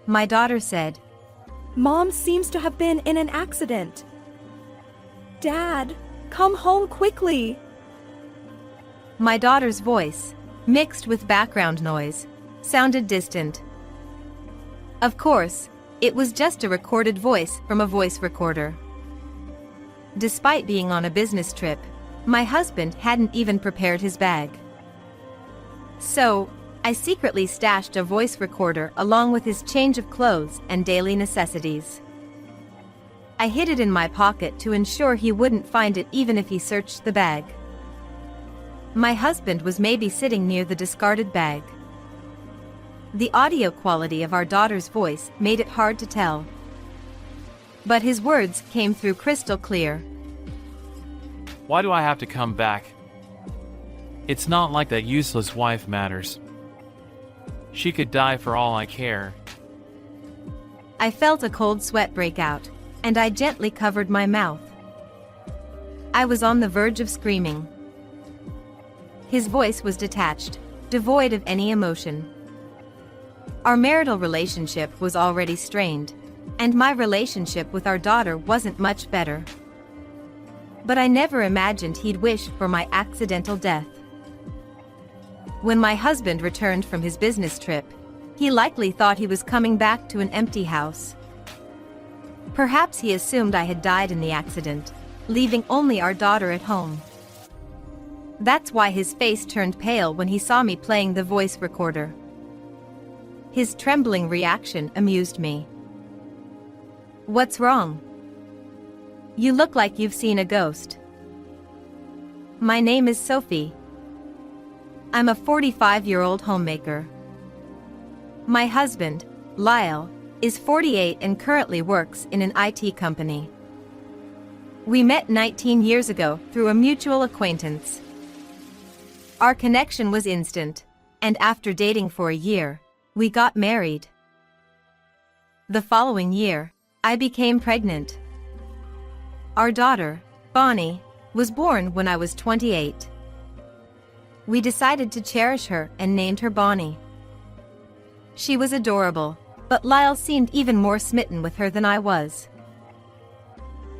My daughter said. Mom seems to have been in an accident. Dad, come home quickly. My daughter's voice, mixed with background noise, sounded distant. Of course, it was just a recorded voice from a voice recorder. Despite being on a business trip, my husband hadn't even prepared his bag. So, I secretly stashed a voice recorder along with his change of clothes and daily necessities. I hid it in my pocket to ensure he wouldn't find it even if he searched the bag. My husband was maybe sitting near the discarded bag. The audio quality of our daughter's voice made it hard to tell. But his words came through crystal clear. Why do I have to come back? It's not like that useless wife matters. She could die for all I care. I felt a cold sweat break out, and I gently covered my mouth. I was on the verge of screaming. His voice was detached, devoid of any emotion. Our marital relationship was already strained, and my relationship with our daughter wasn't much better. But I never imagined he'd wish for my accidental death. When my husband returned from his business trip, he likely thought he was coming back to an empty house. Perhaps he assumed I had died in the accident, leaving only our daughter at home. That's why his face turned pale when he saw me playing the voice recorder. His trembling reaction amused me. "What's wrong? You look like you've seen a ghost." "My name is Sophie. I'm a 45-year-old homemaker. My husband, Lyle, is 48 and currently works in an IT company. We met 19 years ago through a mutual acquaintance. Our connection was instant, and after dating for a year, we got married. The following year, I became pregnant. Our daughter, Bonnie, was born when I was 28. We decided to cherish her and named her Bonnie. She was adorable, but Lyle seemed even more smitten with her than I was.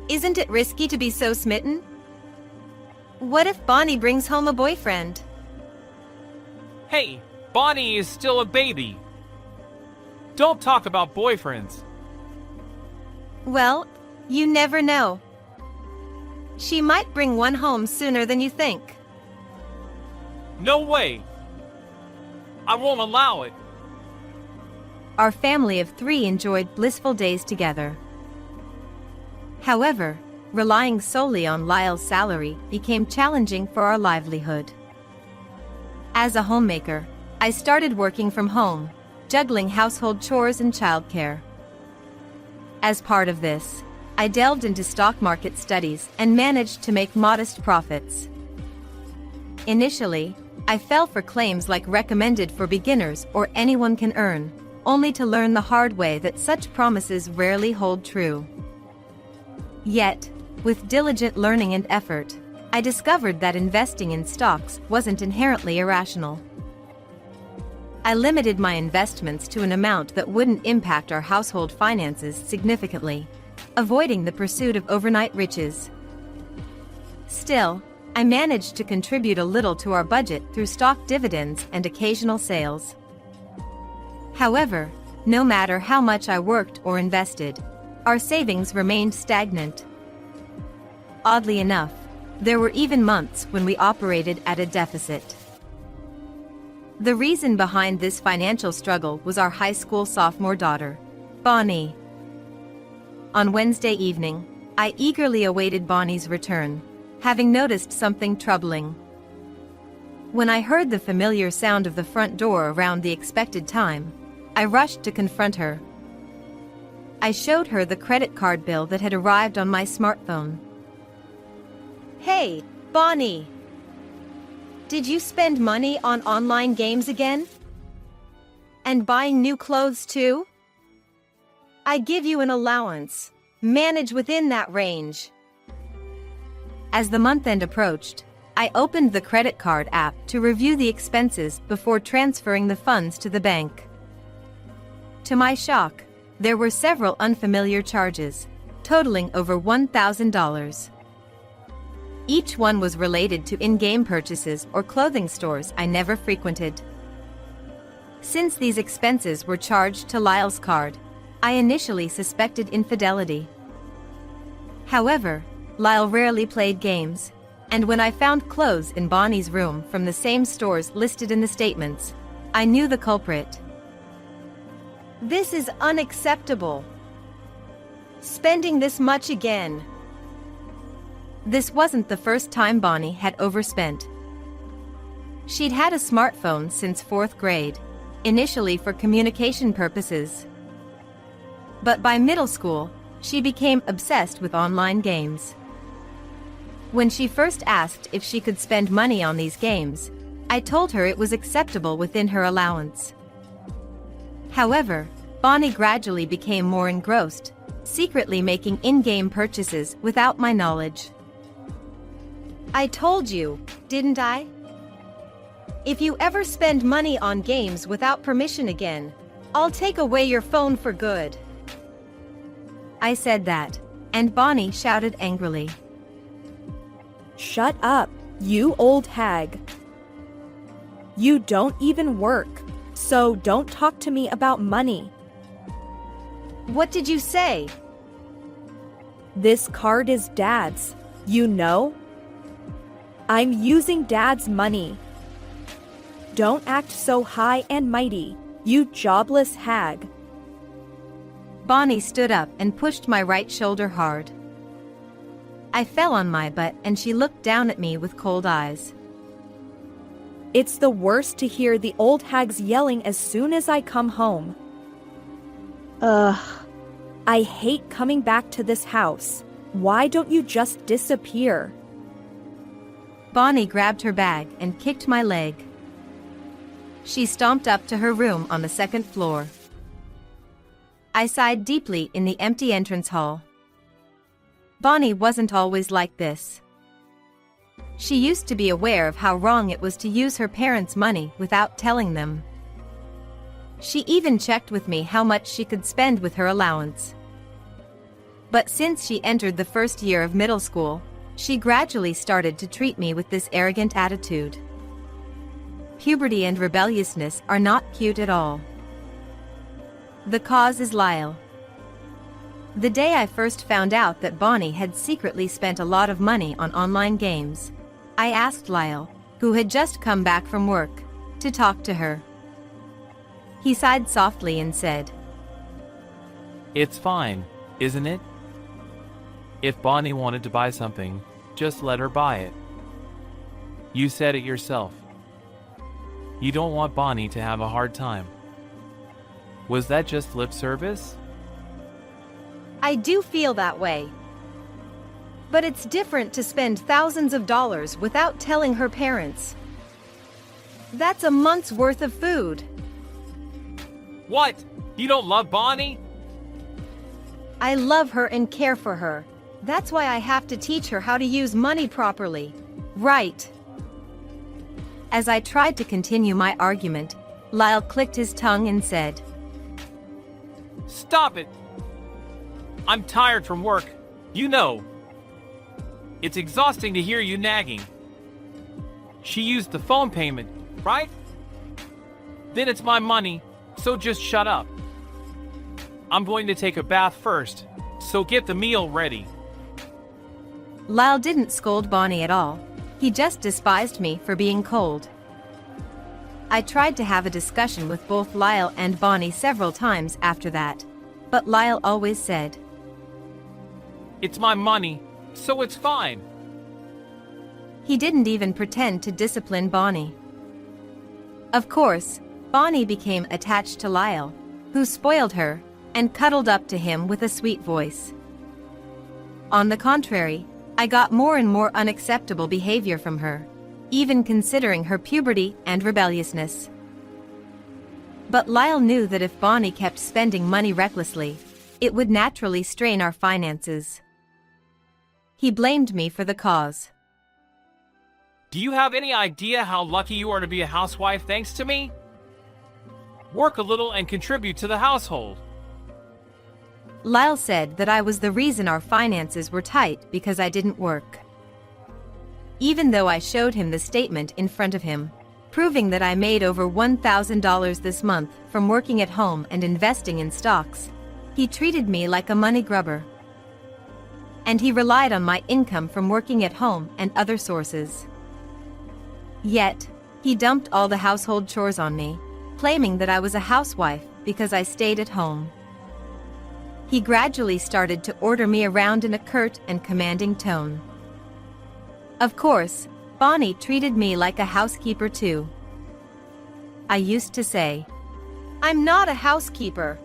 Isn't it risky to be so smitten? What if Bonnie brings home a boyfriend? Hey, Bonnie is still a baby. Don't talk about boyfriends. Well, you never know. She might bring one home sooner than you think. No way. I won't allow it. Our family of 3 enjoyed blissful days together. However, relying solely on Lyle's salary became challenging for our livelihood. As a homemaker, I started working from home, juggling household chores and childcare. As part of this, I delved into stock market studies and managed to make modest profits. Initially, I fell for claims like recommended for beginners or anyone can earn, only to learn the hard way that such promises rarely hold true. Yet, with diligent learning and effort, I discovered that investing in stocks wasn't inherently irrational. I limited my investments to an amount that wouldn't impact our household finances significantly, avoiding the pursuit of overnight riches. Still, I managed to contribute a little to our budget through stock dividends and occasional sales. However, no matter how much I worked or invested, our savings remained stagnant. Oddly enough, there were even months when we operated at a deficit. The reason behind this financial struggle was our high school sophomore daughter, Bonnie. On Wednesday evening, I eagerly awaited Bonnie's return, having noticed something troubling. When I heard the familiar sound of the front door around the expected time, I rushed to confront her. I showed her the credit card bill that had arrived on my smartphone. "Hey, Bonnie! Did you spend money on online games again? And buying new clothes too? I give you an allowance. Manage within that range." As the month end approached, I opened the credit card app to review the expenses before transferring the funds to the bank. To my shock, there were several unfamiliar charges, totaling over $1,000. Each one was related to in-game purchases or clothing stores I never frequented. Since these expenses were charged to Lyle's card, I initially suspected infidelity. However, Lyle rarely played games, and when I found clothes in Bonnie's room from the same stores listed in the statements, I knew the culprit. This is unacceptable. Spending this much again. This wasn't the first time Bonnie had overspent. She'd had a smartphone since 4th grade, initially for communication purposes. But by middle school, she became obsessed with online games. When she first asked if she could spend money on these games, I told her it was acceptable within her allowance. However, Bonnie gradually became more engrossed, secretly making in-game purchases without my knowledge. I told you, didn't I? If you ever spend money on games without permission again, I'll take away your phone for good. I said that, and Bonnie shouted angrily. Shut up, you old hag. You don't even work, so don't talk to me about money. What did you say? This card is Dad's, you know? I'm using Dad's money. Don't act so high and mighty, you jobless hag. Bonnie stood up and pushed my right shoulder hard. I fell on my butt and she looked down at me with cold eyes. It's the worst to hear the old hags yelling as soon as I come home. Ugh. I hate coming back to this house. Why don't you just disappear? Bonnie grabbed her bag and kicked my leg. She stomped up to her room on the 2nd floor. I sighed deeply in the empty entrance hall. Bonnie wasn't always like this. She used to be aware of how wrong it was to use her parents' money without telling them. She even checked with me how much she could spend with her allowance. But since she entered the 1st year of middle school, she gradually started to treat me with this arrogant attitude. Puberty and rebelliousness are not cute at all. The cause is Lyle. The day I first found out that Bonnie had secretly spent a lot of money on online games, I asked Lyle, who had just come back from work, to talk to her. He sighed softly and said, It's fine, isn't it? If Bonnie wanted to buy something, just let her buy it. You said it yourself. You don't want Bonnie to have a hard time. Was that just lip service? I do feel that way. But it's different to spend thousands of dollars without telling her parents. That's a month's worth of food. What? You don't love Bonnie? I love her and care for her. That's why I have to teach her how to use money properly. Right. As I tried to continue my argument, Lyle clicked his tongue and said, Stop it! I'm tired from work. You know. It's exhausting to hear you nagging. She used the phone payment, right? Then it's my money, so just shut up. I'm going to take a bath first, so get the meal ready. Lyle didn't scold Bonnie at all. He just despised me for being cold. I tried to have a discussion with both Lyle and Bonnie several times after that, but Lyle always said, It's my money, so it's fine. He didn't even pretend to discipline Bonnie. Of course, Bonnie became attached to Lyle, who spoiled her and cuddled up to him with a sweet voice. On the contrary, I got more and more unacceptable behavior from her, even considering her puberty and rebelliousness. But Lyle knew that if Bonnie kept spending money recklessly, it would naturally strain our finances. He blamed me for the cause. Do you have any idea how lucky you are to be a housewife thanks to me? work a little and contribute to the household. Lyle said that I was the reason our finances were tight because I didn't work. Even though I showed him the statement in front of him, proving that I made over $1,000 this month from working at home and investing in stocks, he treated me like a money grubber. And he relied on my income from working at home and other sources. Yet, he dumped all the household chores on me, claiming that I was a housewife because I stayed at home. He gradually started to order me around in a curt and commanding tone. Of course, Bonnie treated me like a housekeeper too. I used to say, "I'm not a housekeeper,"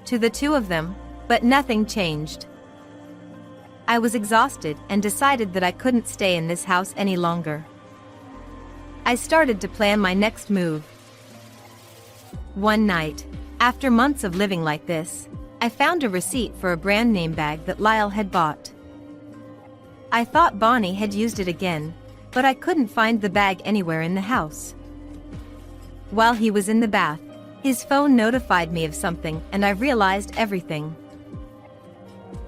to the two of them, but nothing changed. I was exhausted and decided that I couldn't stay in this house any longer. I started to plan my next move. One night, after months of living like this, I found a receipt for a brand name bag that Lyle had bought. I thought Bonnie had used it again, but I couldn't find the bag anywhere in the house. While he was in the bath, his phone notified me of something and I realized everything.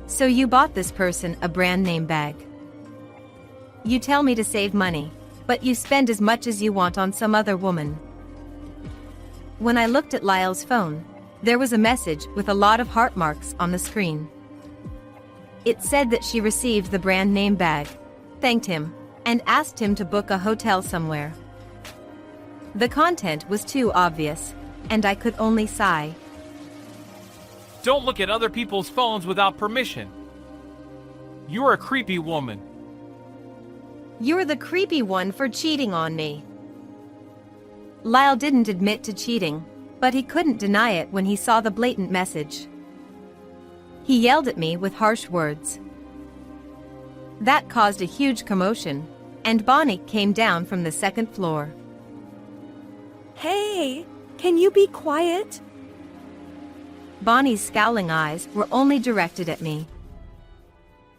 "So you bought this person a brand name bag. You tell me to save money, but you spend as much as you want on some other woman." When I looked at Lyle's phone, there was a message with a lot of heart marks on the screen. It said that she received the brand name bag, thanked him, and asked him to book a hotel somewhere. The content was too obvious, and I could only sigh. Don't look at other people's phones without permission. You're a creepy woman. "You're the creepy one for cheating on me." Lyle didn't admit to cheating, but he couldn't deny it when he saw the blatant message. He yelled at me with harsh words. That caused a huge commotion, and Bonnie came down from the second floor. Hey, can you be quiet? Bonnie's scowling eyes were only directed at me.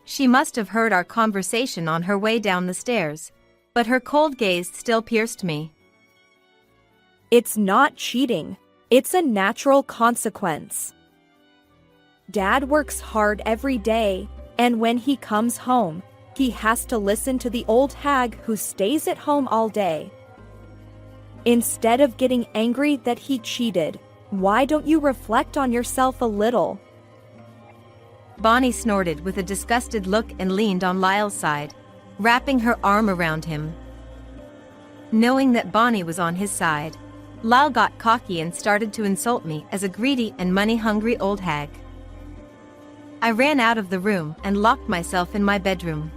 She must have heard our conversation on her way down the stairs, but her cold gaze still pierced me. It's not cheating. It's a natural consequence. Dad works hard every day, and when he comes home, he has to listen to the old hag who stays at home all day. Instead of getting angry that he cheated, why don't you reflect on yourself a little? Bonnie snorted with a disgusted look and leaned on Lyle's side, wrapping her arm around him. Knowing that Bonnie was on his side, Lyle got cocky and started to insult me as a greedy and money-hungry old hag. I ran out of the room and locked myself in my bedroom.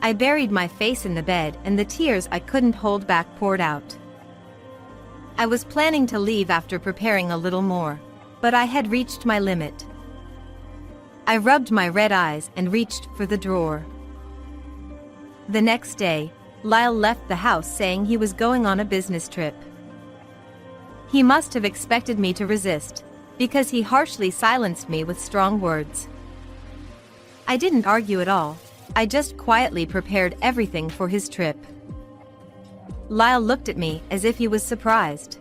I buried my face in the bed and the tears I couldn't hold back poured out. I was planning to leave after preparing a little more, but I had reached my limit. I rubbed my red eyes and reached for the drawer. The next day, Lyle left the house saying he was going on a business trip. He must have expected me to resist, because he harshly silenced me with strong words. I didn't argue at all, I just quietly prepared everything for his trip. Lyle looked at me as if he was surprised.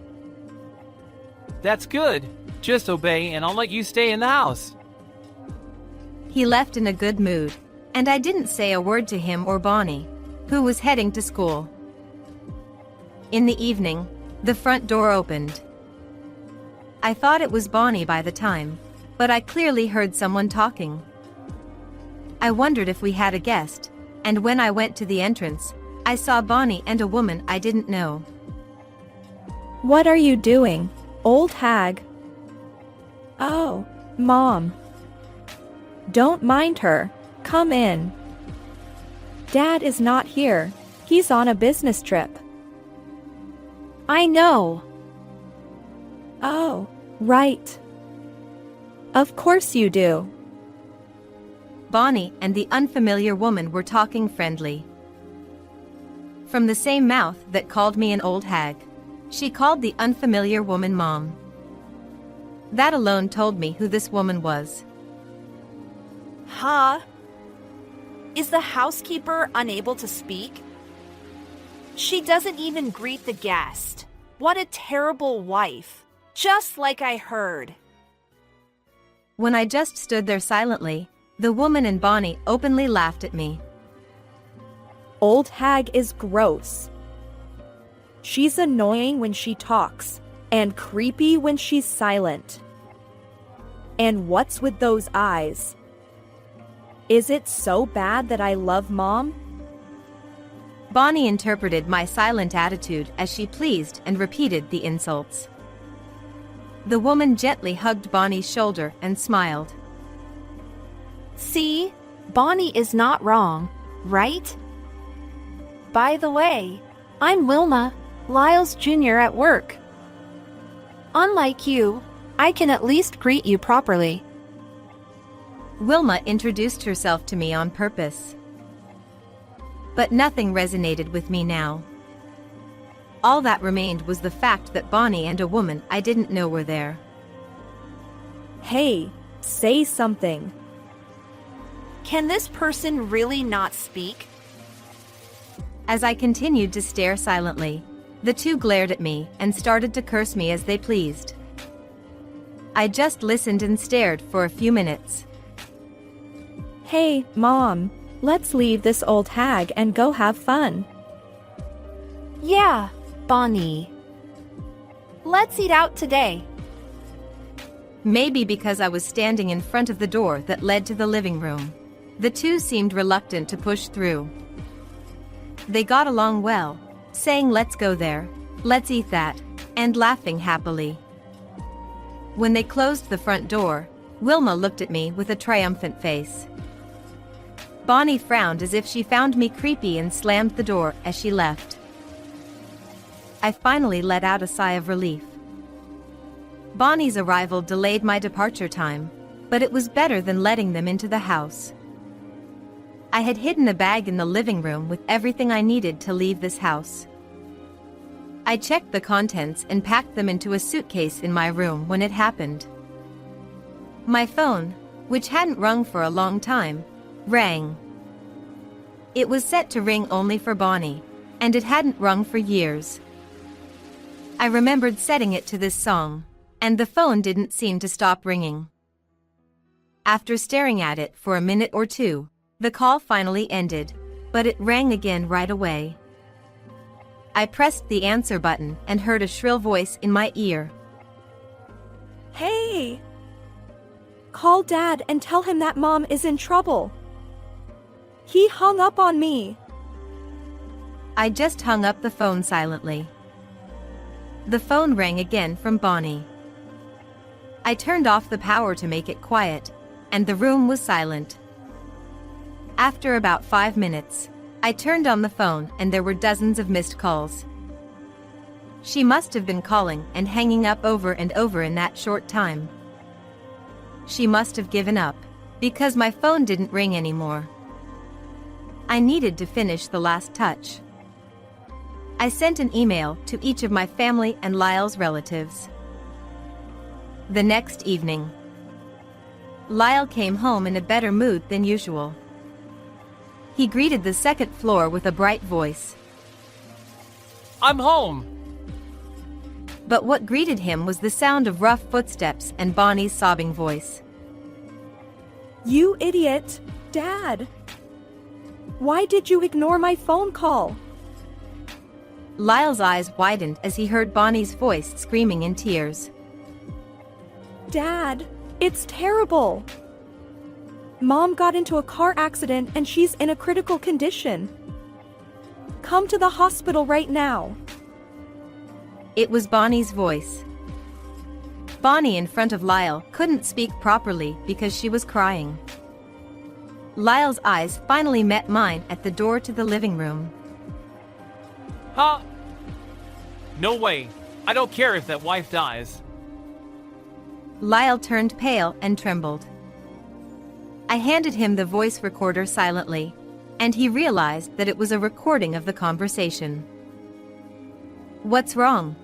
That's good. Just obey and I'll let you stay in the house. He left in a good mood, and I didn't say a word to him or Bonnie, who was heading to school. In the evening, the front door opened. I thought it was Bonnie by the time, but I clearly heard someone talking. I wondered if we had a guest, and when I went to the entrance, I saw Bonnie and a woman I didn't know. What are you doing, old hag? Oh, Mom. Don't mind her, come in. Dad is not here, he's on a business trip. I know. Oh, right. Of course you do. Bonnie and the unfamiliar woman were talking friendly. From the same mouth that called me an old hag, she called the unfamiliar woman Mom. That alone told me who this woman was. Huh? Is the housekeeper unable to speak? She doesn't even greet the guest. What a terrible wife. Just like I heard. When I just stood there silently, the woman and Bonnie openly laughed at me. Old hag is gross. She's annoying when she talks, and creepy when she's silent. And what's with those eyes? Is it so bad that I love Mom? Bonnie interpreted my silent attitude as she pleased and repeated the insults. The woman gently hugged Bonnie's shoulder and smiled. See, Bonnie is not wrong, right? By the way, I'm Wilma, Lyle's junior at work. Unlike you, I can at least greet you properly. Wilma introduced herself to me on purpose. But nothing resonated with me now. All that remained was the fact that Bonnie and a woman I didn't know were there. Hey, say something. Can this person really not speak? As I continued to stare silently, the two glared at me and started to curse me as they pleased. I just listened and stared for a few minutes. Hey, Mom, let's leave this old hag and go have fun. Yeah, Bonnie. Let's eat out today. Maybe because I was standing in front of the door that led to the living room, the two seemed reluctant to push through. They got along well, saying let's go there, let's eat that, and laughing happily. When they closed the front door, Wilma looked at me with a triumphant face. Bonnie frowned as if she found me creepy and slammed the door as she left. I finally let out a sigh of relief. Bonnie's arrival delayed my departure time, but it was better than letting them into the house. I had hidden a bag in the living room with everything I needed to leave this house. I checked the contents and packed them into a suitcase in my room when it happened. My phone, which hadn't rung for a long time, rang. It was set to ring only for Bonnie, and it hadn't rung for years. I remembered setting it to this song, and the phone didn't seem to stop ringing. After staring at it for a minute or two, the call finally ended, but it rang again right away. I pressed the answer button and heard a shrill voice in my ear. Hey! Call Dad and tell him that Mom is in trouble. He hung up on me. I just hung up the phone silently. The phone rang again from Bonnie. I turned off the power to make it quiet, and the room was silent. After about 5 minutes, I turned on the phone and there were dozens of missed calls. She must have been calling and hanging up over and over in that short time. She must have given up, because my phone didn't ring anymore. I needed to finish the last touch. I sent an email to each of my family and Lyle's relatives. The next evening, Lyle came home in a better mood than usual. He greeted the second floor with a bright voice. I'm home! But what greeted him was the sound of rough footsteps and Bonnie's sobbing voice. You idiot, Dad! Why did you ignore my phone call? Lyle's eyes widened as he heard Bonnie's voice screaming in tears. Dad, it's terrible. Mom got into a car accident and she's in a critical condition. Come to the hospital right now. It was Bonnie's voice. Bonnie in front of Lyle couldn't speak properly because she was crying. Lyle's eyes finally met mine at the door to the living room. Huh? No way. I don't care if that wife dies. Lyle turned pale and trembled. I handed him the voice recorder silently, and he realized that it was a recording of the conversation. What's wrong?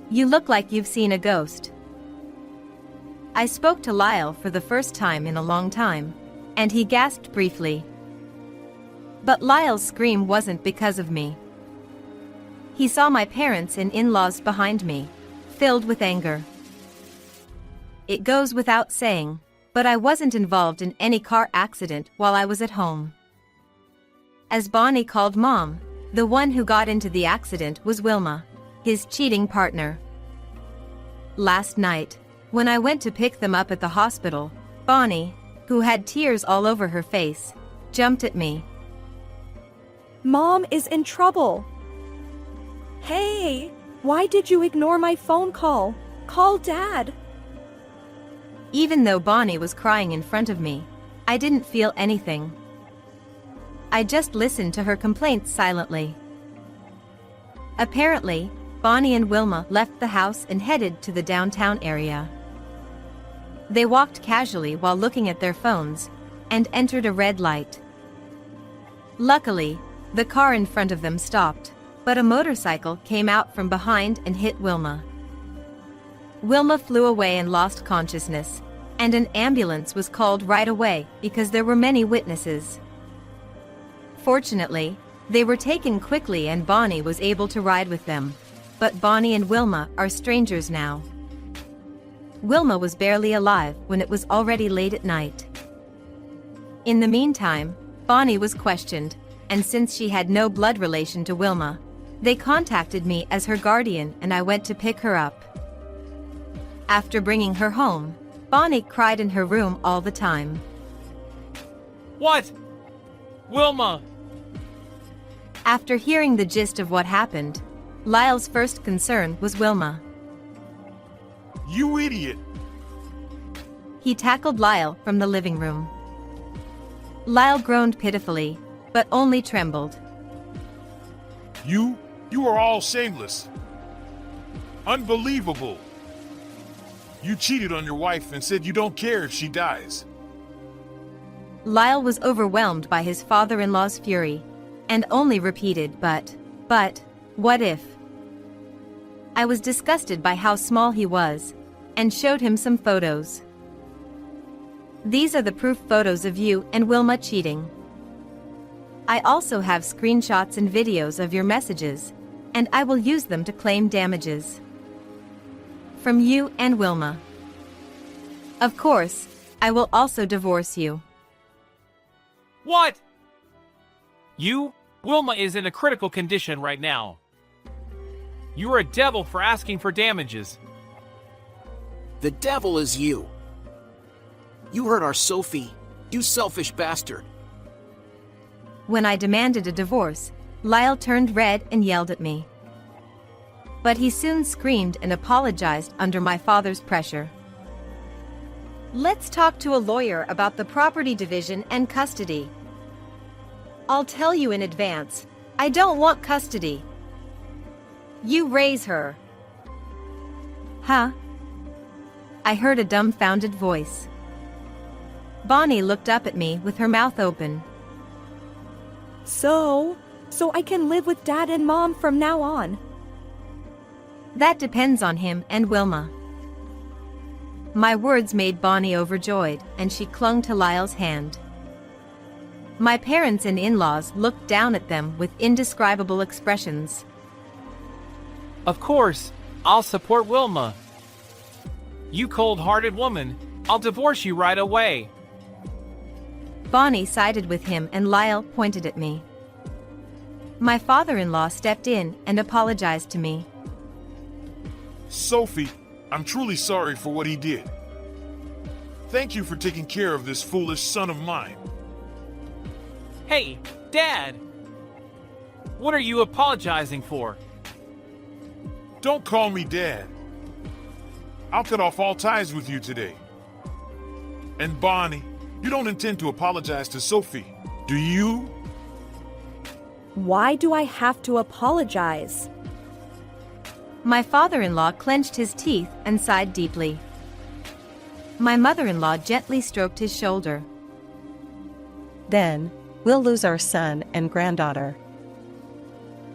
You look like you've seen a ghost. I spoke to Lyle for the first time in a long time, and he gasped briefly. But Lyle's scream wasn't because of me. He saw my parents and in-laws behind me, filled with anger. It goes without saying, but I wasn't involved in any car accident while I was at home. As Bonnie called Mom, the one who got into the accident was Wilma, his cheating partner. Last night, when I went to pick them up at the hospital, Bonnie, who had tears all over her face, jumped at me. Mom is in trouble. Hey, why did you ignore my phone call? Call Dad. Even though Bonnie was crying in front of me, I didn't feel anything. I just listened to her complaints silently. Apparently, Bonnie and Wilma left the house and headed to the downtown area. They walked casually while looking at their phones, and entered a red light. Luckily, the car in front of them stopped, but a motorcycle came out from behind and hit Wilma. Wilma flew away and lost consciousness, and an ambulance was called right away because there were many witnesses. Fortunately, they were taken quickly and Bonnie was able to ride with them, but Bonnie and Wilma are strangers now. Wilma was barely alive when it was already late at night. In the meantime, Bonnie was questioned, and since she had no blood relation to Wilma, they contacted me as her guardian and I went to pick her up. After bringing her home, Bonnie cried in her room all the time. What? Wilma! After hearing the gist of what happened, Lyle's first concern was Wilma. You idiot! He tackled Lyle from the living room. Lyle groaned pitifully, but only trembled. You are all shameless. Unbelievable. You cheated on your wife and said you don't care if she dies. Lyle was overwhelmed by his father-in-law's fury, and only repeated, but, what if? I was disgusted by how small he was, and showed him some photos. These are the proof photos of you and Wilma cheating. I also have screenshots and videos of your messages, and I will use them to claim damages. From you and Wilma. Of course, I will also divorce you. What? Wilma is in a critical condition right now. You are a devil for asking for damages. The devil is you. You hurt our Sophie, you selfish bastard. When I demanded a divorce, Lyle turned red and yelled at me. But he soon screamed and apologized under my father's pressure. Let's talk to a lawyer about the property division and custody. I'll tell you in advance, I don't want custody. You raise her. Huh? I heard a dumbfounded voice. Bonnie looked up at me with her mouth open. So I can live with Dad and Mom from now on. That depends on him and Wilma. My words made Bonnie overjoyed, and she clung to Lyle's hand. My parents and in-laws looked down at them with indescribable expressions. Of course, I'll support Wilma. You cold-hearted woman, I'll divorce you right away. Bonnie sided with him and Lyle pointed at me. My father-in-law stepped in and apologized to me. Sophie, I'm truly sorry for what he did. Thank you for taking care of this foolish son of mine. Hey, Dad! What are you apologizing for? Don't call me Dad. I'll cut off all ties with you today. And Bonnie, you don't intend to apologize to Sophie, do you? Why do I have to apologize? My father-in-law clenched his teeth and sighed deeply. My mother-in-law gently stroked his shoulder. Then, we'll lose our son and granddaughter.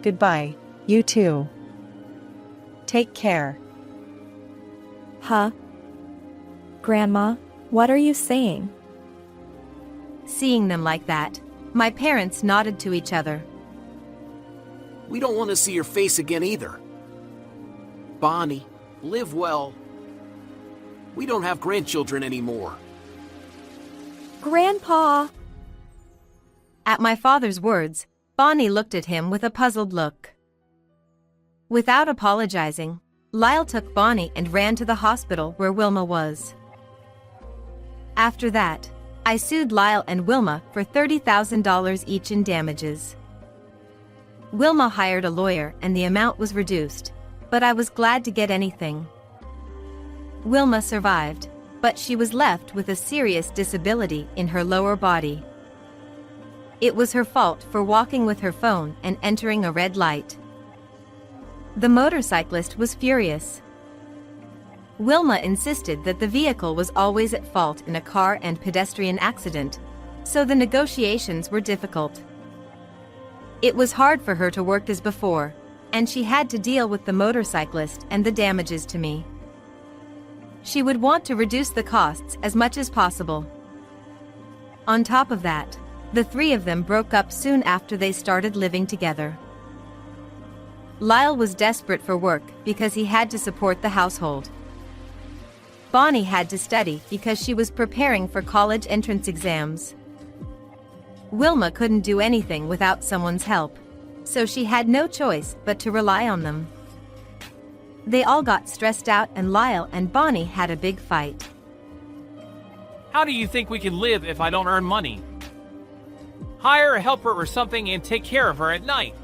Goodbye, you too. Take care. Huh? Grandma, what are you saying? Seeing them like that, my parents nodded to each other. We don't want to see your face again either. Bonnie, live well. We don't have grandchildren anymore. Grandpa! At my father's words, Bonnie looked at him with a puzzled look. Without apologizing, Lyle took Bonnie and ran to the hospital where Wilma was. After that, I sued Lyle and Wilma for $30,000 each in damages. Wilma hired a lawyer and the amount was reduced, but I was glad to get anything. Wilma survived, but she was left with a serious disability in her lower body. It was her fault for walking with her phone and entering a red light. The motorcyclist was furious. Wilma insisted that the vehicle was always at fault in a car and pedestrian accident, so the negotiations were difficult. It was hard for her to work as before, and she had to deal with the motorcyclist and the damages to me. She would want to reduce the costs as much as possible. On top of that, the three of them broke up soon after they started living together. Lyle was desperate for work because he had to support the household. Bonnie had to study because she was preparing for college entrance exams. Wilma couldn't do anything without someone's help, so she had no choice but to rely on them. They all got stressed out and Lyle and Bonnie had a big fight. How do you think we can live if I don't earn money? Hire a helper or something and take care of her at night.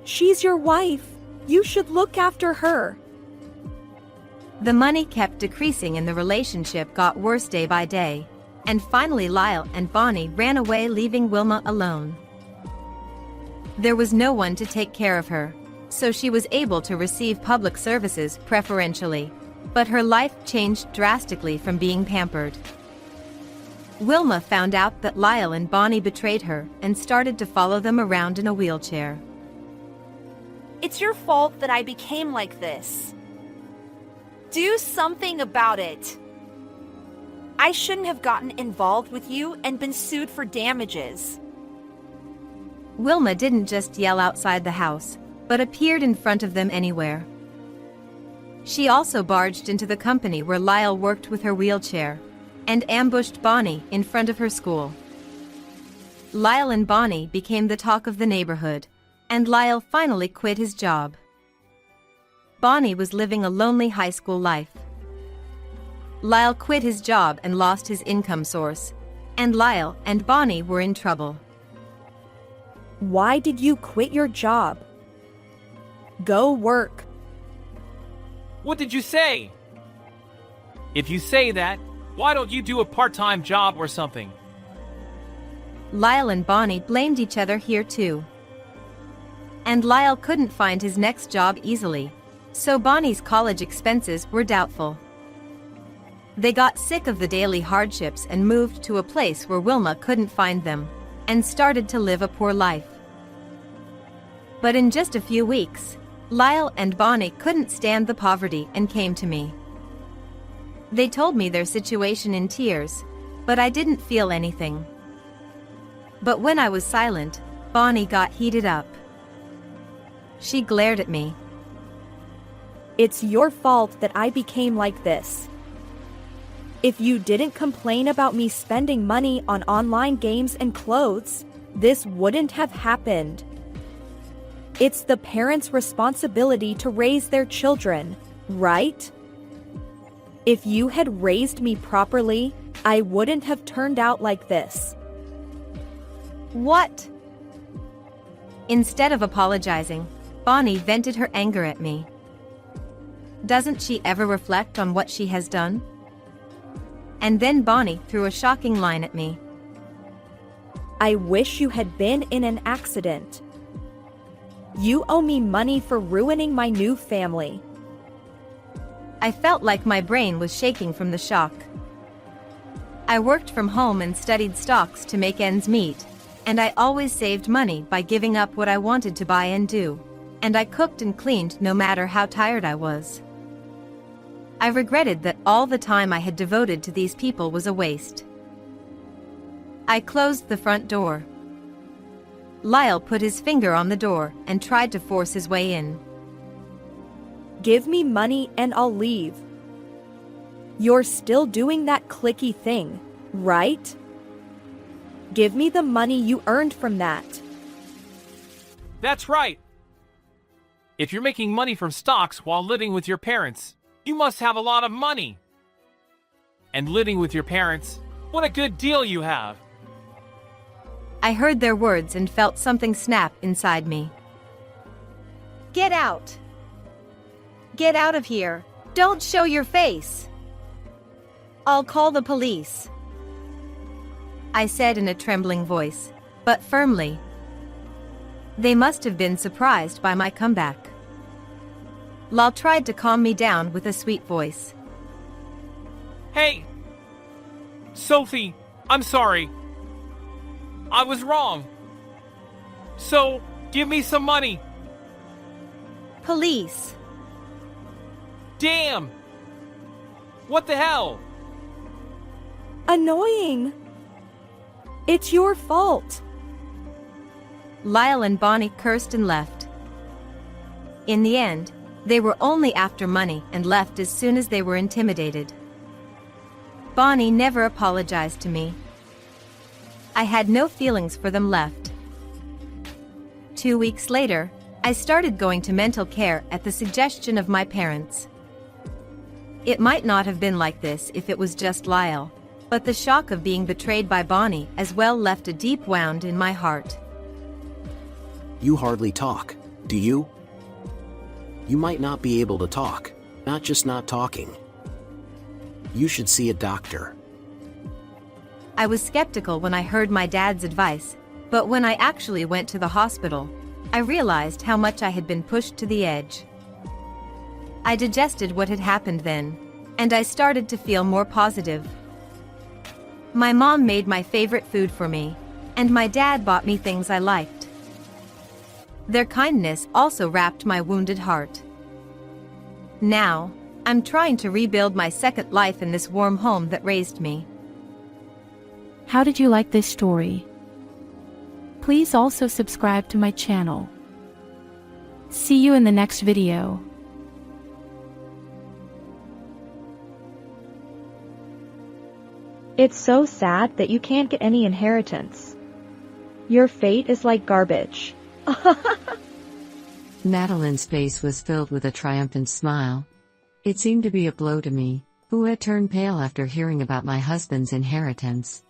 She's your wife. You should look after her. The money kept decreasing and the relationship got worse day by day, and finally Lyle and Bonnie ran away, leaving Wilma alone. There was no one to take care of her, so she was able to receive public services preferentially, but her life changed drastically from being pampered. Wilma found out that Lyle and Bonnie betrayed her and started to follow them around in a wheelchair. It's your fault that I became like this. Do something about it. I shouldn't have gotten involved with you and been sued for damages. Wilma didn't just yell outside the house, but appeared in front of them anywhere. She also barged into the company where Lyle worked with her wheelchair, and ambushed Bonnie in front of her school. Lyle and Bonnie became the talk of the neighborhood, and Lyle finally quit his job. Bonnie was living a lonely high school life. Lyle quit his job and lost his income source, and Lyle and Bonnie were in trouble. Why did you quit your job? Go work. What did you say? If you say that, why don't you do a part-time job or something? Lyle and Bonnie blamed each other here too. And Lyle couldn't find his next job easily, so Bonnie's college expenses were doubtful. They got sick of the daily hardships and moved to a place where Wilma couldn't find them, and started to live a poor life. But in just a few weeks, Lyle and Bonnie couldn't stand the poverty and came to me. They told me their situation in tears, but I didn't feel anything. But when I was silent, Bonnie got heated up. She glared at me. It's your fault that I became like this. If you didn't complain about me spending money on online games and clothes, this wouldn't have happened. It's the parents' responsibility to raise their children, right? If you had raised me properly, I wouldn't have turned out like this. What? Instead of apologizing, Bonnie vented her anger at me. Doesn't she ever reflect on what she has done? And then Bonnie threw a shocking line at me. I wish you had been in an accident. You owe me money for ruining my new family. I felt like my brain was shaking from the shock. I worked from home and studied stocks to make ends meet, and I always saved money by giving up what I wanted to buy and do, and I cooked and cleaned no matter how tired I was. I regretted that all the time I had devoted to these people was a waste. I closed the front door. Lyle put his finger on the door and tried to force his way in. Give me money and I'll leave. You're still doing that clicky thing, right? Give me the money you earned from that. That's right. If you're making money from stocks while living with your parents, you must have a lot of money. And living with your parents, what a good deal you have. I heard their words and felt something snap inside me. Get out! Get out of here! Don't show your face! I'll call the police. I said in a trembling voice, but firmly. They must have been surprised by my comeback. Lyle tried to calm me down with a sweet voice. Hey! Sophie, I'm sorry. I was wrong. So, give me some money. Police! Damn! What the hell? Annoying! It's your fault. Lyle and Bonnie cursed and left. In the end, they were only after money and left as soon as they were intimidated. Bonnie never apologized to me. I had no feelings for them left. 2 weeks later, I started going to mental care at the suggestion of my parents. It might not have been like this if it was just Lyle, but the shock of being betrayed by Bonnie as well left a deep wound in my heart. You hardly talk, do you? You might not be able to talk, not just not talking. You should see a doctor. I was skeptical when I heard my dad's advice, but when I actually went to the hospital, I realized how much I had been pushed to the edge. I digested what had happened then, and I started to feel more positive. My mom made my favorite food for me, and my dad bought me things I liked. Their kindness also wrapped my wounded heart. Now, I'm trying to rebuild my second life in this warm home that raised me. How did you like this story? Please also subscribe to my channel. See you in the next video. It's so sad that you can't get any inheritance. Your fate is like garbage. Madeline's face was filled with a triumphant smile. It seemed to be a blow to me, who had turned pale after hearing about my husband's inheritance.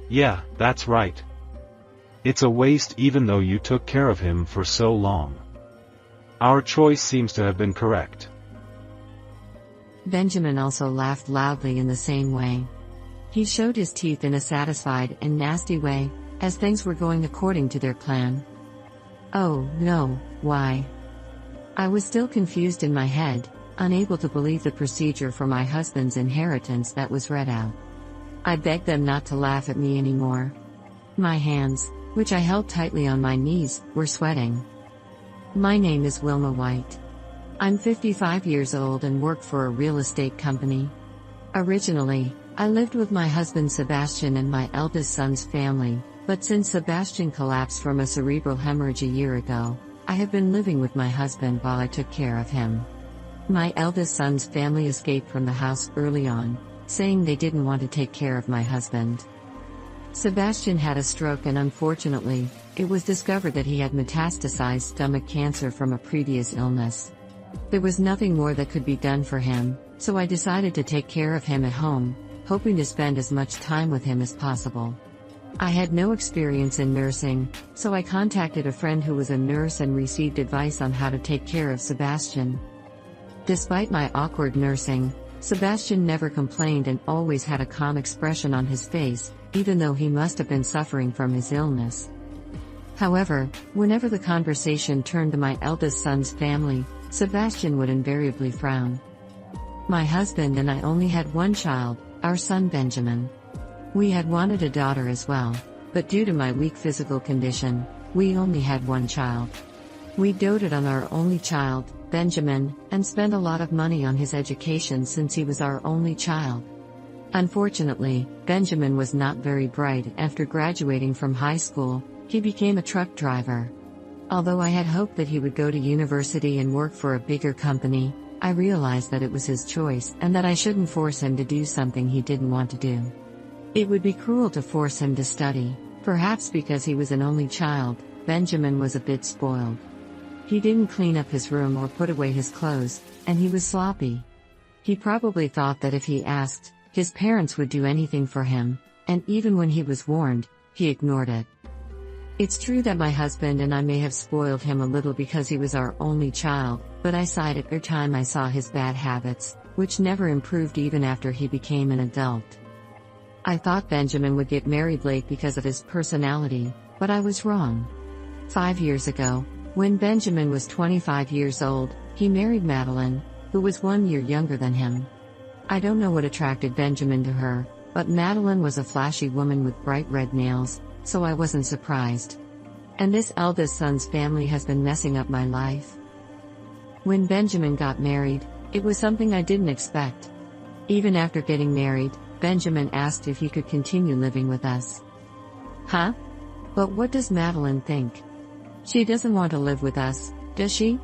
Yeah, that's right. It's a waste even though you took care of him for so long. Our choice seems to have been correct. Benjamin also laughed loudly in the same way. He showed his teeth in a satisfied and nasty way, as things were going according to their plan. Oh, no, why? I was still confused in my head, unable to believe the procedure for my husband's inheritance that was read out. I begged them not to laugh at me anymore. My hands, which I held tightly on my knees, were sweating. My name is Wilma White. I'm 55 years old and work for a real estate company. Originally, I lived with my husband Sebastian and my eldest son's family, but since Sebastian collapsed from a cerebral hemorrhage a year ago, I have been living with my husband while I took care of him. My eldest son's family escaped from the house early on, saying they didn't want to take care of my husband. Sebastian had a stroke and unfortunately, it was discovered that he had metastasized stomach cancer from a previous illness. There was nothing more that could be done for him, so I decided to take care of him at home, hoping to spend as much time with him as possible. I had no experience in nursing, so I contacted a friend who was a nurse and received advice on how to take care of Sebastian. Despite my awkward nursing, Sebastian never complained and always had a calm expression on his face, even though he must have been suffering from his illness. However, whenever the conversation turned to my eldest son's family, Sebastian would invariably frown. My husband and I only had one child, our son Benjamin. We had wanted a daughter as well, but due to my weak physical condition, we only had one child. We doted on our only child, Benjamin, and spent a lot of money on his education since he was our only child. Unfortunately, Benjamin was not very bright. After graduating from high school, He became a truck driver. Although I had hoped that he would go to university and work for a bigger company, I realized that it was his choice and that I shouldn't force him to do something he didn't want to do. It would be cruel to force him to study. Perhaps because he was an only child, Benjamin was a bit spoiled. He didn't clean up his room or put away his clothes, and he was sloppy. He probably thought that if he asked, his parents would do anything for him, and even when he was warned, he ignored it. It's true that my husband and I may have spoiled him a little because he was our only child, but I sighed every time I saw his bad habits, which never improved even after he became an adult. I thought Benjamin would get married late because of his personality, but I was wrong. 5 years ago, when Benjamin was 25 years old, he married Madeline, who was 1 year younger than him. I don't know what attracted Benjamin to her, but Madeline was a flashy woman with bright red nails, so I wasn't surprised. And this eldest son's family has been messing up my life. When Benjamin got married, it was something I didn't expect. Even after getting married, Benjamin asked if he could continue living with us. Huh? But what does Madeline think? She doesn't want to live with us, does she?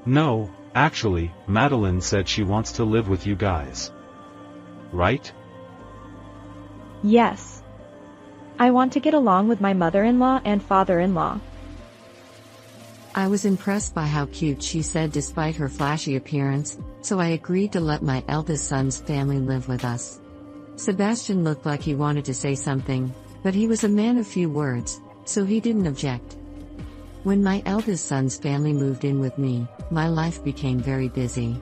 No, actually, Madeline said she wants to live with you guys. Right? Yes. I want to get along with my mother-in-law and father-in-law. I was impressed by how cute she said despite her flashy appearance, so I agreed to let my eldest son's family live with us. Sebastian looked like he wanted to say something, but he was a man of few words, so he didn't object. When my eldest son's family moved in with me, my life became very busy.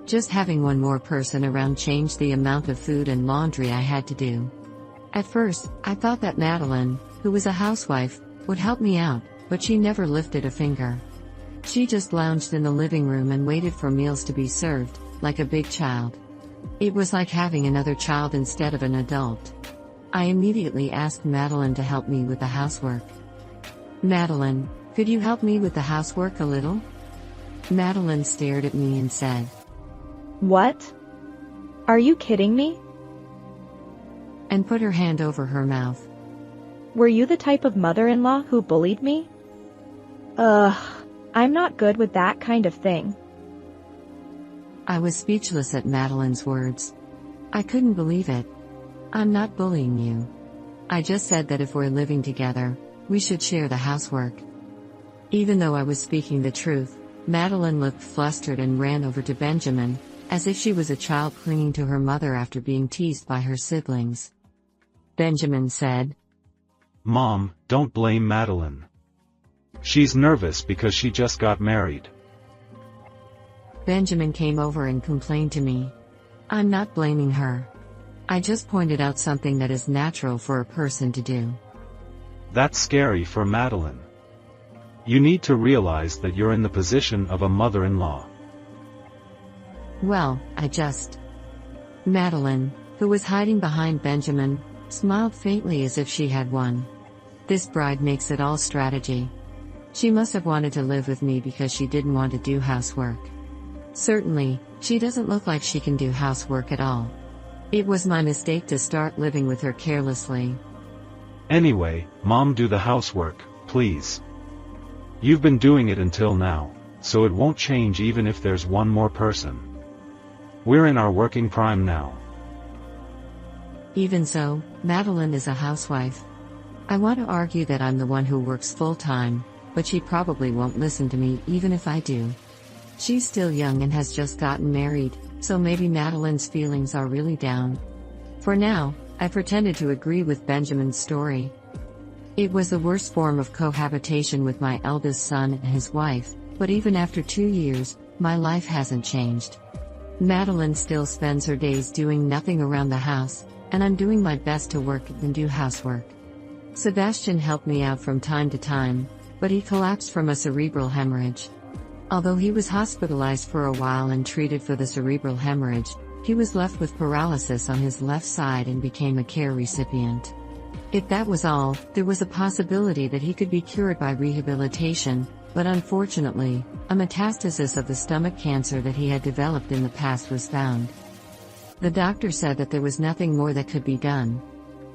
Just having one more person around changed the amount of food and laundry I had to do. At first, I thought that Madeline, who was a housewife, would help me out, but she never lifted a finger. She just lounged in the living room and waited for meals to be served, like a big child. It was like having another child instead of an adult. I immediately asked Madeline to help me with the housework. Madeline, could you help me with the housework a little? Madeline stared at me and said, What? Are you kidding me? And put her hand over her mouth. Were you the type of mother-in-law who bullied me? I'm not good with that kind of thing. I was speechless at Madeline's words. I couldn't believe it. I'm not bullying you. I just said that if we're living together, we should share the housework. Even though I was speaking the truth, Madeline looked flustered and ran over to Benjamin, as if she was a child clinging to her mother after being teased by her siblings. Benjamin said, Mom, don't blame Madeline. She's nervous because she just got married. Benjamin came over and complained to me. I'm not blaming her. I just pointed out something that is natural for a person to do. That's scary for Madeline. You need to realize that you're in the position of a mother-in-law. Well, Madeline, who was hiding behind Benjamin, smiled faintly as if she had won. This bride makes it all strategy. She must have wanted to live with me because she didn't want to do housework. Certainly, she doesn't look like she can do housework at all. It was my mistake to start living with her carelessly. Anyway, Mom, do the housework, please. You've been doing it until now, so it won't change even if there's one more person. We're in our working prime now. Even so, Madeline is a housewife. I want to argue that I'm the one who works full-time, but she probably won't listen to me even if I do. She's still young and has just gotten married, so maybe Madeline's feelings are really down. For now, I pretended to agree with Benjamin's story. It was the worst form of cohabitation with my eldest son and his wife, but even after 2 years, my life hasn't changed. Madeline still spends her days doing nothing around the house, and I'm doing my best to work and do housework. Sebastian helped me out from time to time, but he collapsed from a cerebral hemorrhage. Although he was hospitalized for a while and treated for the cerebral hemorrhage, he was left with paralysis on his left side and became a care recipient. If that was all, there was a possibility that he could be cured by rehabilitation, but unfortunately, a metastasis of the stomach cancer that he had developed in the past was found. The doctor said that there was nothing more that could be done.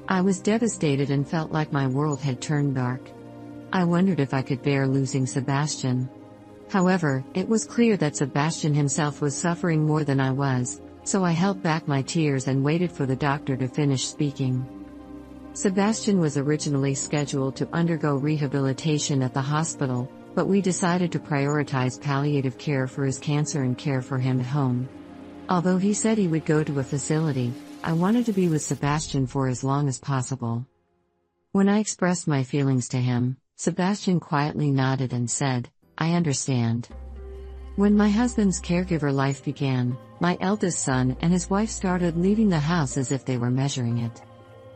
I was devastated and felt like my world had turned dark. I wondered if I could bear losing Sebastian. However, it was clear that Sebastian himself was suffering more than I was, so I held back my tears and waited for the doctor to finish speaking. Sebastian was originally scheduled to undergo rehabilitation at the hospital, but we decided to prioritize palliative care for his cancer and care for him at home. Although he said he would go to a facility, I wanted to be with Sebastian for as long as possible. When I expressed my feelings to him, Sebastian quietly nodded and said, "I understand." When my husband's caregiver life began, my eldest son and his wife started leaving the house as if they were measuring it.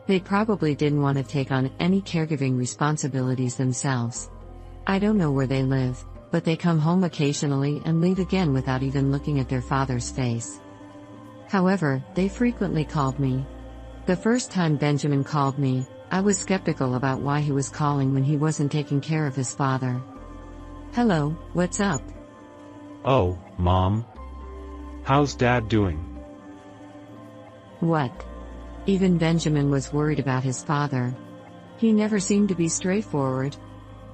They probably didn't want to take on any caregiving responsibilities themselves. I don't know where they live, but they come home occasionally and leave again without even looking at their father's face. However, they frequently called me. The first time Benjamin called me, I was skeptical about why he was calling when he wasn't taking care of his father. "Hello, what's up?" Oh, Mom. How's Dad doing? What? Even Benjamin was worried about his father. He never seemed to be straightforward.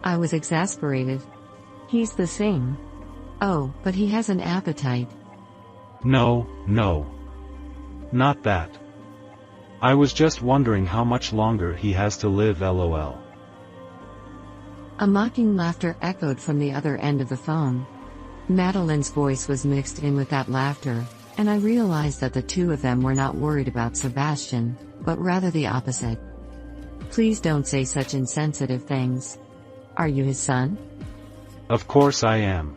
I was exasperated. He's the same. Oh, but he has an appetite. No. Not that. I was just wondering how much longer he has to live, lol. A mocking laughter echoed from the other end of the phone. Madeline's voice was mixed in with that laughter, and I realized that the two of them were not worried about Sebastian, but rather the opposite. "Please don't say such insensitive things. Are you his son?" Of course I am.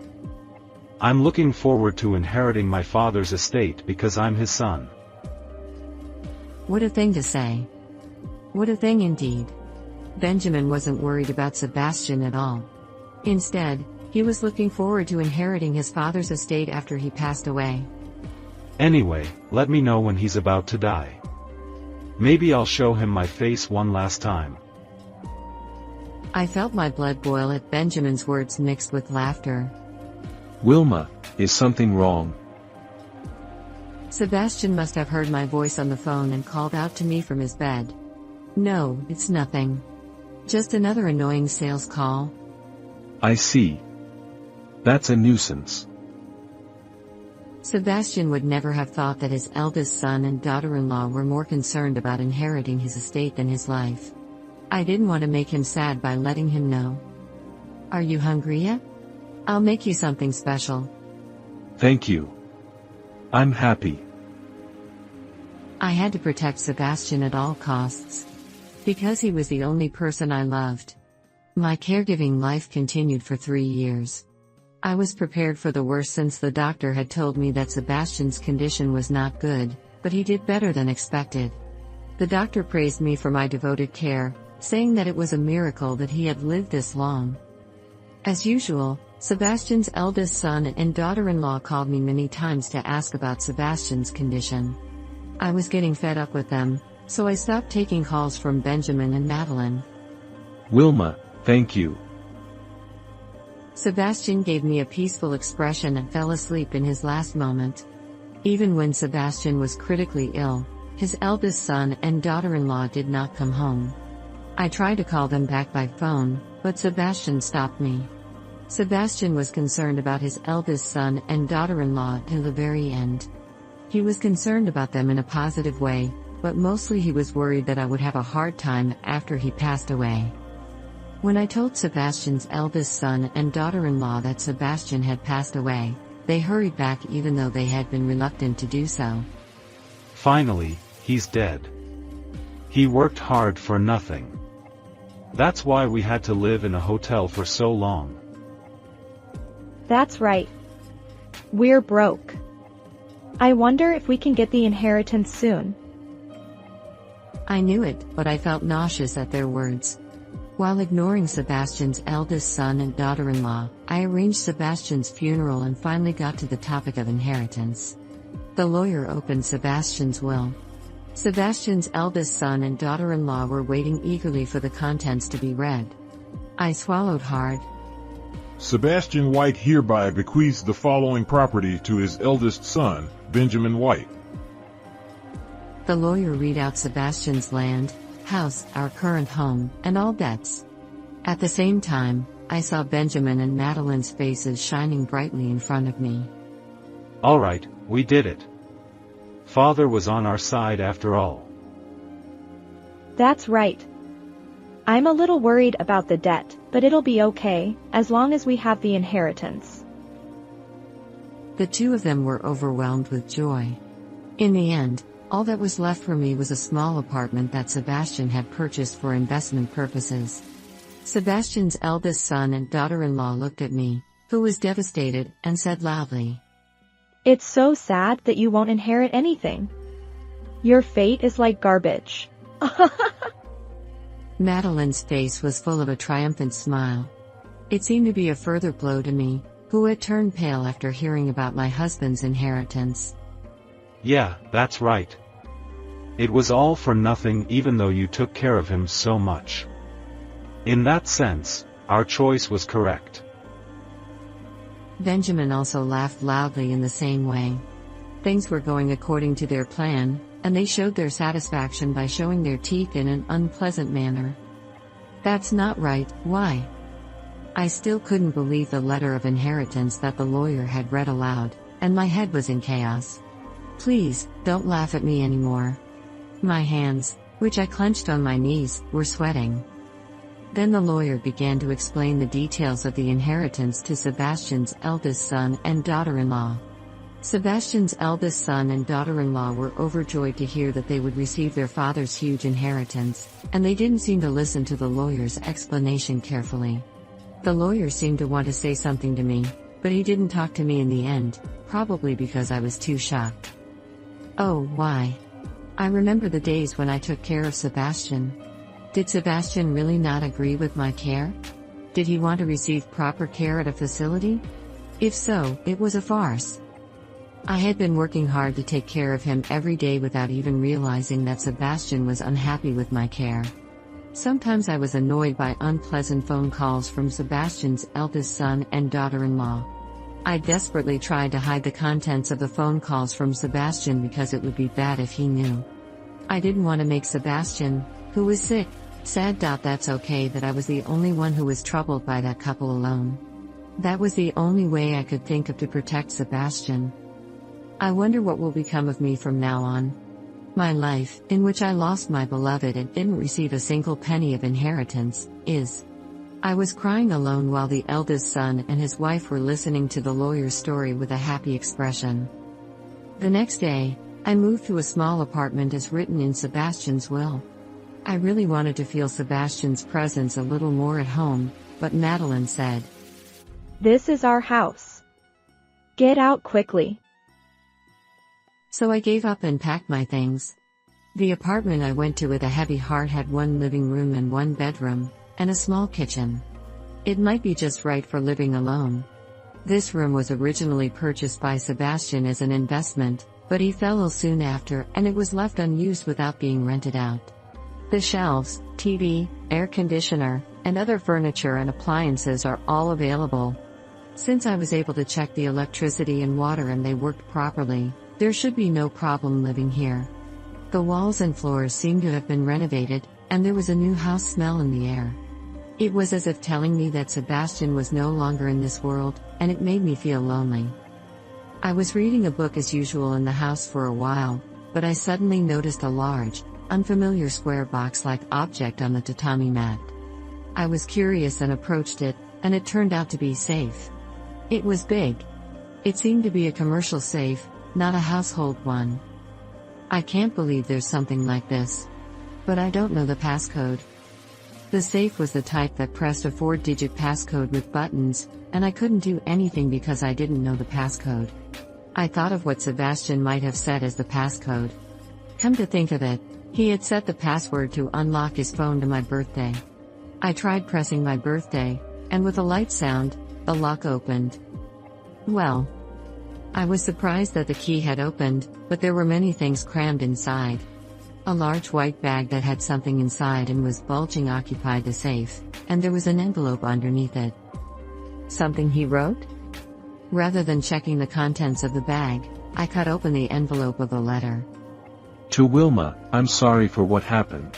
I'm looking forward to inheriting my father's estate because I'm his son. What a thing to say. What a thing indeed. Benjamin wasn't worried about Sebastian at all. Instead, he was looking forward to inheriting his father's estate after he passed away. Anyway, let me know when he's about to die. Maybe I'll show him my face one last time. I felt my blood boil at Benjamin's words mixed with laughter. "Wilma, is something wrong?" Sebastian must have heard my voice on the phone and called out to me from his bed. "No, it's nothing. Just another annoying sales call." "I see. That's a nuisance." Sebastian would never have thought that his eldest son and daughter-in-law were more concerned about inheriting his estate than his life. I didn't want to make him sad by letting him know. "Are you hungry yet? I'll make you something special." "Thank you. I'm happy." I had to protect Sebastian at all costs. Because he was the only person I loved. My caregiving life continued for 3 years. I was prepared for the worst since the doctor had told me that Sebastian's condition was not good, but he did better than expected. The doctor praised me for my devoted care, saying that it was a miracle that he had lived this long. As usual, Sebastian's eldest son and daughter-in-law called me many times to ask about Sebastian's condition. I was getting fed up with them, so I stopped taking calls from Benjamin and Madeline. "Wilma, thank you." Sebastian gave me a peaceful expression and fell asleep in his last moment. Even when Sebastian was critically ill, his eldest son and daughter-in-law did not come home. I tried to call them back by phone, but Sebastian stopped me. Sebastian was concerned about his eldest son and daughter-in-law till the very end. He was concerned about them in a positive way, but mostly he was worried that I would have a hard time after he passed away. When I told Sebastian's eldest son and daughter-in-law that Sebastian had passed away, they hurried back even though they had been reluctant to do so. Finally, he's dead. He worked hard for nothing. That's why we had to live in a hotel for so long. That's right. We're broke. I wonder if we can get the inheritance soon. I knew it, but I felt nauseous at their words. While ignoring Sebastian's eldest son and daughter-in-law, I arranged Sebastian's funeral and finally got to the topic of inheritance. The lawyer opened Sebastian's will. Sebastian's eldest son and daughter-in-law were waiting eagerly for the contents to be read. I swallowed hard. Sebastian White hereby bequeaths the following property to his eldest son, Benjamin White. The lawyer read out Sebastian's land, house, our current home, and all debts. At the same time, I saw Benjamin and Madeline's faces shining brightly in front of me. Alright, we did it. Father was on our side after all. That's right. I'm a little worried about the debt, but it'll be okay, as long as we have the inheritance. The two of them were overwhelmed with joy. In the end, all that was left for me was a small apartment that Sebastian had purchased for investment purposes. Sebastian's eldest son and daughter-in-law looked at me, who was devastated, and said loudly, It's so sad that you won't inherit anything. Your fate is like garbage. Madeline's face was full of a triumphant smile. It seemed to be a further blow to me, who had turned pale after hearing about my husband's inheritance. Yeah, that's right. It was all for nothing even though you took care of him so much. In that sense, our choice was correct. Benjamin also laughed loudly in the same way. Things were going according to their plan, and they showed their satisfaction by showing their teeth in an unpleasant manner. That's not right, why? I still couldn't believe the letter of inheritance that the lawyer had read aloud, and my head was in chaos. Please, don't laugh at me anymore. My hands, which I clenched on my knees, were sweating. Then the lawyer began to explain the details of the inheritance to Sebastian's eldest son and daughter-in-law. Sebastian's eldest son and daughter-in-law were overjoyed to hear that they would receive their father's huge inheritance, and they didn't seem to listen to the lawyer's explanation carefully. The lawyer seemed to want to say something to me, but he didn't talk to me in the end, probably because I was too shocked. Oh, why? I remember the days when I took care of Sebastian. Did Sebastian really not agree with my care? Did he want to receive proper care at a facility? If so, it was a farce. I had been working hard to take care of him every day without even realizing that Sebastian was unhappy with my care. Sometimes I was annoyed by unpleasant phone calls from Sebastian's eldest son and daughter-in-law. I desperately tried to hide the contents of the phone calls from Sebastian because it would be bad if he knew. I didn't want to make Sebastian, who was sick, sad. That's okay that I was the only one who was troubled by that couple alone. That was the only way I could think of to protect Sebastian. I wonder what will become of me from now on. My life, in which I lost my beloved and didn't receive a single penny of inheritance, is. I was crying alone while the eldest son and his wife were listening to the lawyer's story with a happy expression. The next day, I moved to a small apartment as written in Sebastian's will. I really wanted to feel Sebastian's presence a little more at home, but Madeline said, This is our house. Get out quickly. So I gave up and packed my things. The apartment I went to with a heavy heart had one living room and one bedroom, and a small kitchen. It might be just right for living alone. This room was originally purchased by Sebastian as an investment, but he fell ill soon after and it was left unused without being rented out. The shelves, TV, air conditioner, and other furniture and appliances are all available. Since I was able to check the electricity and water and they worked properly, there should be no problem living here. The walls and floors seemed to have been renovated, and there was a new house smell in the air. It was as if telling me that Sebastian was no longer in this world, and it made me feel lonely. I was reading a book as usual in the house for a while, but I suddenly noticed a large, unfamiliar square box-like object on the tatami mat. I was curious and approached it, and it turned out to be a safe. It was big. It seemed to be a commercial safe, not a household one. I can't believe there's something like this. But I don't know the passcode. The safe was the type that pressed a 4-digit passcode with buttons, and I couldn't do anything because I didn't know the passcode. I thought of what Sebastian might have said as the passcode. Come to think of it, he had set the password to unlock his phone to my birthday. I tried pressing my birthday, and with a light sound, the lock opened. Well, I was surprised that the key had opened, but there were many things crammed inside. A large white bag that had something inside and was bulging occupied the safe, and there was an envelope underneath it. Something he wrote? Rather than checking the contents of the bag, I cut open the envelope of the letter. To Wilma, I'm sorry for what happened.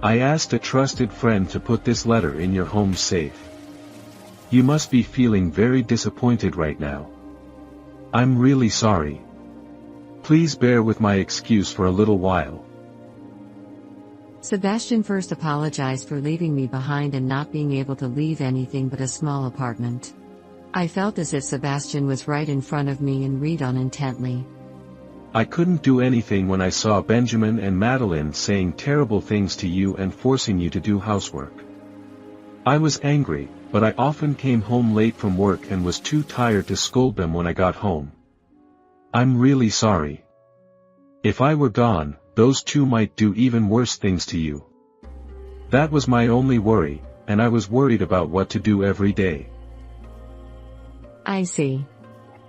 I asked a trusted friend to put this letter in your home safe. You must be feeling very disappointed right now. I'm really sorry. Please bear with my excuse for a little while. Sebastian first apologized for leaving me behind and not being able to leave anything but a small apartment. I felt as if Sebastian was right in front of me and read on intently. I couldn't do anything when I saw Benjamin and Madeline saying terrible things to you and forcing you to do housework. I was angry, but I often came home late from work and was too tired to scold them when I got home. I'm really sorry. If I were gone, those two might do even worse things to you. That was my only worry, and I was worried about what to do every day. I see.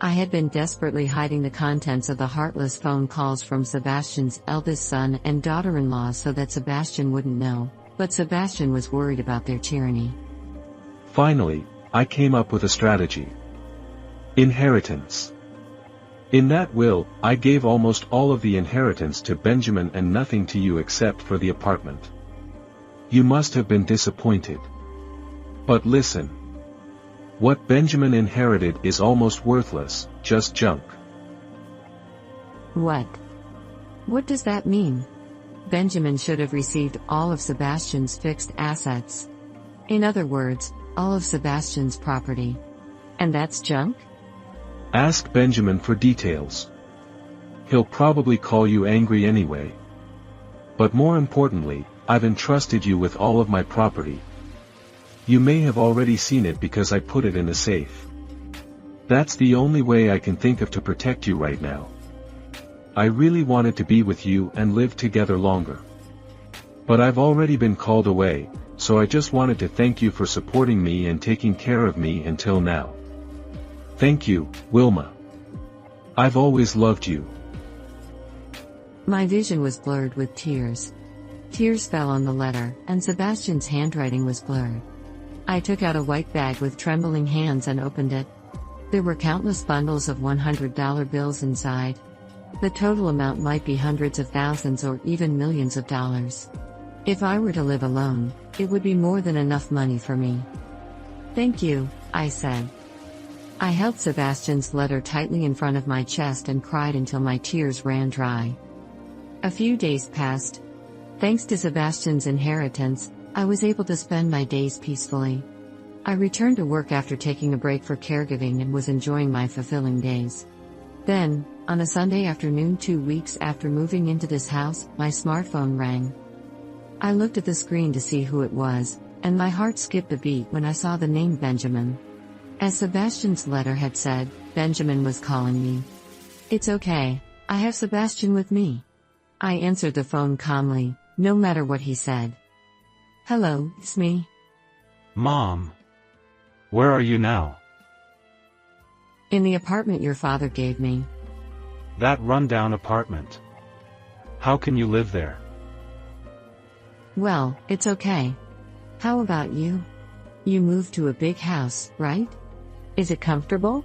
I had been desperately hiding the contents of the heartless phone calls from Sebastian's eldest son and daughter-in-law so that Sebastian wouldn't know, but Sebastian was worried about their tyranny. Finally, I came up with a strategy. Inheritance. In that will, I gave almost all of the inheritance to Benjamin and nothing to you except for the apartment. You must have been disappointed. But listen. What Benjamin inherited is almost worthless, just junk. What? What does that mean? Benjamin should have received all of Sebastian's fixed assets. In other words, all of Sebastian's property. And that's junk? Ask Benjamin for details. He'll probably call you angry anyway. But more importantly, I've entrusted you with all of my property. You may have already seen it because I put it in a safe. That's the only way I can think of to protect you right now. I really wanted to be with you and live together longer. But I've already been called away, so I just wanted to thank you for supporting me and taking care of me until now. Thank you, Wilma. I've always loved you. My vision was blurred with tears. Tears fell on the letter, and Sebastian's handwriting was blurred. I took out a white bag with trembling hands and opened it. There were countless bundles of $100 bills inside. The total amount might be hundreds of thousands or even millions of dollars. If I were to live alone, it would be more than enough money for me. Thank you, I said. I held Sebastian's letter tightly in front of my chest and cried until my tears ran dry. A few days passed. Thanks to Sebastian's inheritance, I was able to spend my days peacefully. I returned to work after taking a break for caregiving and was enjoying my fulfilling days. Then, on a Sunday afternoon 2 weeks after moving into this house, my smartphone rang. I looked at the screen to see who it was, and my heart skipped a beat when I saw the name Benjamin. As Sebastian's letter had said, Benjamin was calling me. It's okay, I have Sebastian with me. I answered the phone calmly, no matter what he said. Hello, it's me. Mom. Where are you now? In the apartment your father gave me. That rundown apartment. How can you live there? Well, it's okay. How about you? You moved to a big house, right? Is it comfortable?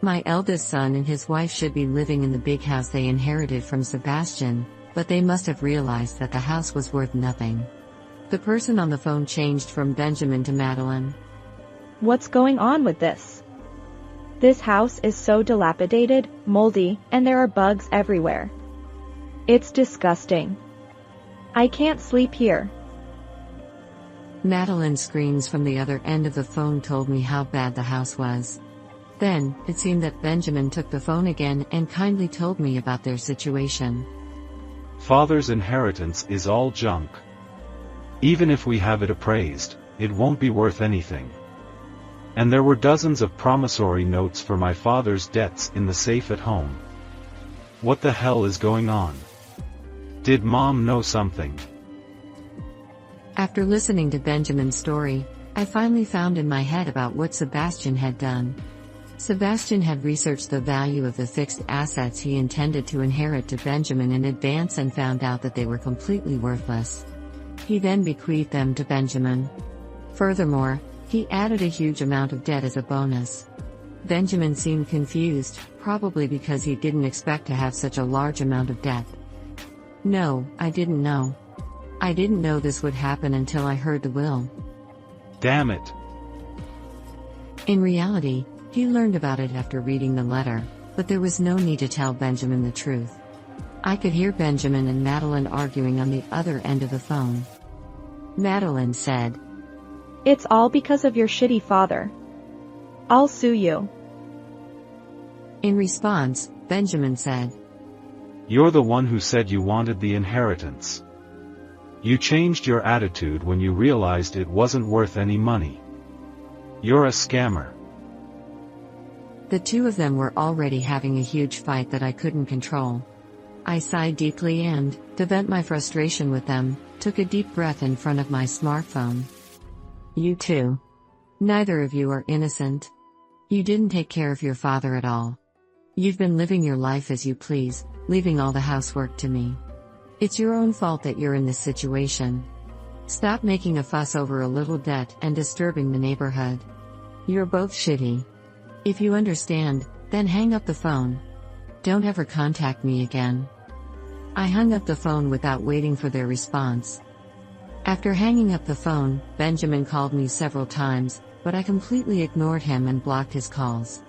My eldest son and his wife should be living in the big house they inherited from Sebastian, but they must have realized that the house was worth nothing. The person on the phone changed from Benjamin to Madeline. What's going on with this? This house is so dilapidated, moldy, and there are bugs everywhere. It's disgusting. I can't sleep here. Madeline's screams from the other end of the phone told me how bad the house was. Then, it seemed that Benjamin took the phone again and kindly told me about their situation. Father's inheritance is all junk. Even if we have it appraised, it won't be worth anything. And there were dozens of promissory notes for my father's debts in the safe at home. What the hell is going on? Did Mom know something? After listening to Benjamin's story, I finally found in my head about what Sebastian had done. Sebastian had researched the value of the fixed assets he intended to inherit to Benjamin in advance and found out that they were completely worthless. He then bequeathed them to Benjamin. Furthermore, he added a huge amount of debt as a bonus. Benjamin seemed confused, probably because he didn't expect to have such a large amount of debt. No, I didn't know. I didn't know this would happen until I heard the will. Damn it. In reality, he learned about it after reading the letter, but there was no need to tell Benjamin the truth. I could hear Benjamin and Madeline arguing on the other end of the phone. Madeline said, It's all because of your shitty father. I'll sue you. In response, Benjamin said, You're the one who said you wanted the inheritance. You changed your attitude when you realized it wasn't worth any money. You're a scammer. The two of them were already having a huge fight that I couldn't control. I sighed deeply and, to vent my frustration with them, took a deep breath in front of my smartphone. You two. Neither of you are innocent. You didn't take care of your father at all. You've been living your life as you please, leaving all the housework to me. It's your own fault that you're in this situation. Stop making a fuss over a little debt and disturbing the neighborhood. You're both shitty. If you understand, then hang up the phone. Don't ever contact me again. I hung up the phone without waiting for their response. After hanging up the phone, Benjamin called me several times, but I completely ignored him and blocked his calls.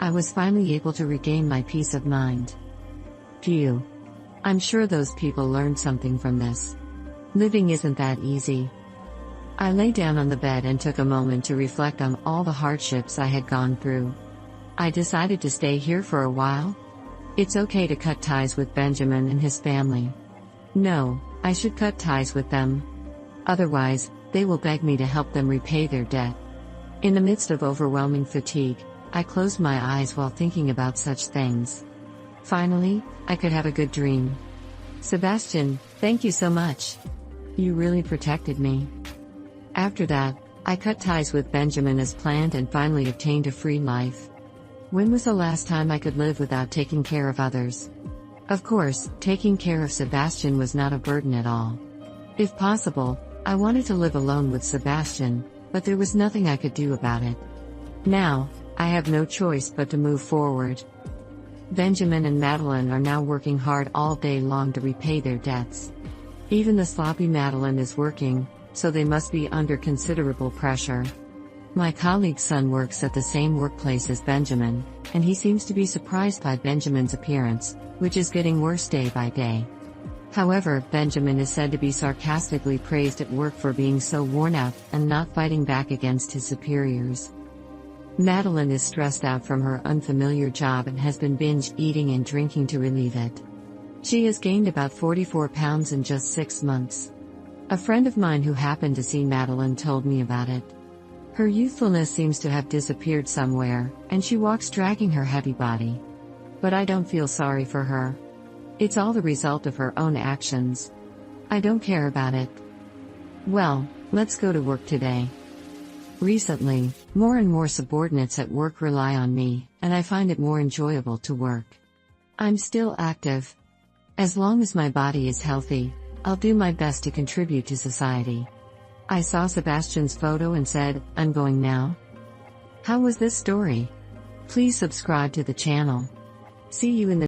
I was finally able to regain my peace of mind. Phew. I'm sure those people learned something from this. Living isn't that easy. I lay down on the bed and took a moment to reflect on all the hardships I had gone through. I decided to stay here for a while. It's okay to cut ties with Benjamin and his family. No, I should cut ties with them. Otherwise, they will beg me to help them repay their debt. In the midst of overwhelming fatigue, I closed my eyes while thinking about such things. Finally, I could have a good dream. Sebastian, thank you so much. You really protected me. After that, I cut ties with Benjamin as planned and finally obtained a free life. When was the last time I could live without taking care of others? Of course, taking care of Sebastian was not a burden at all. If possible, I wanted to live alone with Sebastian, but there was nothing I could do about it. Now, I have no choice but to move forward. Benjamin and Madeline are now working hard all day long to repay their debts. Even the sloppy Madeline is working, so they must be under considerable pressure. My colleague's son works at the same workplace as Benjamin, and he seems to be surprised by Benjamin's appearance, which is getting worse day by day. However, Benjamin is said to be sarcastically praised at work for being so worn out and not fighting back against his superiors. Madeline is stressed out from her unfamiliar job and has been binge eating and drinking to relieve it. She has gained about 44 pounds in just 6 months. A friend of mine who happened to see Madeline told me about it. Her youthfulness seems to have disappeared somewhere, and she walks dragging her heavy body. But I don't feel sorry for her. It's all the result of her own actions. I don't care about it. Well, let's go to work today. Recently, more and more subordinates at work rely on me, and I find it more enjoyable to work. I'm still active. As long as my body is healthy, I'll do my best to contribute to society. I saw Sebastian's photo and said, I'm going now. How was this story? Please subscribe to the channel. See you in the